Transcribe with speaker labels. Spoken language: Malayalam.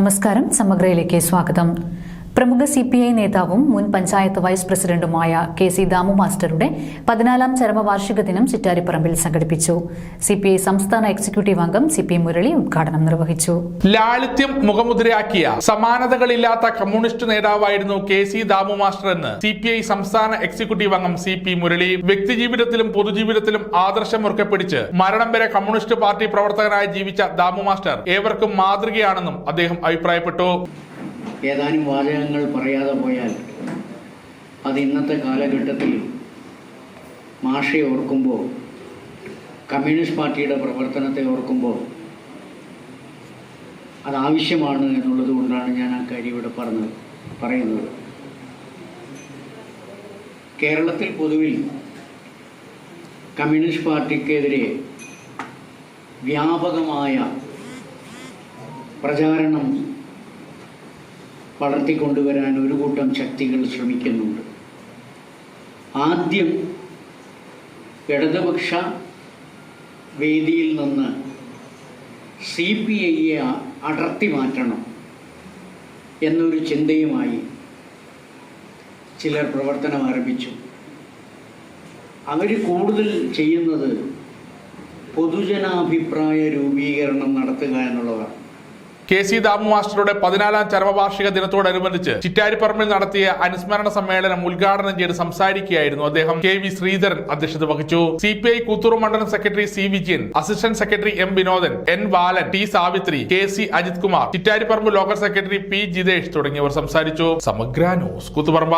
Speaker 1: നമസ്കാരം. സമഗ്രയിലേക്ക് സ്വാഗതം. പ്രമുഖ CPI നേതാവും മുൻ പഞ്ചായത്ത് വൈസ് പ്രസിഡന്റുമായ KC ദാമു മാസ്റ്ററുടെ 14ാം ചരമവാർഷിക ദിനം ചിറ്റാരിപ്പറമ്പിൽ സംഘടിപ്പിച്ചു. CPI സംസ്ഥാന എക്സിക്യൂട്ടീവ് അംഗം CP മുരളി ഉദ്ഘാടനം നിർവഹിച്ചു.
Speaker 2: ലാളിത്യം മുഖമുദ്രയാക്കിയ സമാനതകളില്ലാത്ത കമ്മ്യൂണിസ്റ്റ് നേതാവായിരുന്നു KC ദാമു മാസ്റ്റർ എന്ന് CPI സംസ്ഥാന എക്സിക്യൂട്ടീവ് അംഗം CP മുരളി. വ്യക്തിജീവിതത്തിലും പൊതുജീവിതത്തിലും ആദർശം മുറുക്കെ പിടിച്ച് മരണം വരെ കമ്മ്യൂണിസ്റ്റ് പാർട്ടി പ്രവർത്തകനായി ജീവിച്ച ദാമു മാസ്റ്റർ ഏവർക്കും മാതൃകയാണെന്നും അദ്ദേഹം അഭിപ്രായപ്പെട്ടു.
Speaker 3: ഏതാനും വാചകങ്ങൾ പറയാതെ പോയാൽ അത് ഇന്നത്തെ കാലഘട്ടത്തിൽ മാഷയെ ഓർക്കുമ്പോൾ, കമ്മ്യൂണിസ്റ്റ് പാർട്ടിയുടെ പ്രവർത്തനത്തെ ഓർക്കുമ്പോൾ അതാവശ്യമാണ് എന്നുള്ളത് കൊണ്ടാണ് ഞാൻ ആ കാര്യം ഇവിടെ പറയുന്നത്. കേരളത്തിൽ പൊതുവിൽ കമ്മ്യൂണിസ്റ്റ് പാർട്ടിക്കെതിരെ വ്യാപകമായ പ്രചാരണം വളർത്തിക്കൊണ്ടുവരാൻ ഒരു കൂട്ടം ശക്തികൾ ശ്രമിക്കുന്നുണ്ട്. ആദ്യം ഇടതുപക്ഷ വേദിയിൽ നിന്ന് CPIയെ അടർത്തി മാറ്റണം എന്നൊരു ചിന്തയുമായി ചിലർ പ്രവർത്തനം ആരംഭിച്ചു. അവർ കൂടുതൽ ചെയ്യുന്നത് പൊതുജനാഭിപ്രായ രൂപീകരണം നടത്തുക എന്നുള്ളതാണ്.
Speaker 2: KC ദാമു മാസ്റ്ററുടെ 14ാം ചരമവാർഷിക ദിനത്തോടനുബന്ധിച്ച് ചിറ്റാരിപ്പറമ്പിൽ നടത്തിയ അനുസ്മരണ സമ്മേളനം ഉദ്ഘാടനം ചെയ്ത് സംസാരിക്കുകയായിരുന്നു അദ്ദേഹം. KV ശ്രീധരൻ അധ്യക്ഷത വഹിച്ചു. CPI കൂത്തൂർ മണ്ഡലം secretary C Vijayan, assistant secretary M Vinodan, N Balan, T Savithri, KC Ajith Kumar, Chittariparamba local secretary P Jithesh തുടങ്ങിയവർ സംസാരിച്ചു. സമഗ്ര ന്യൂസ് കൂത്തുപറമ്പ.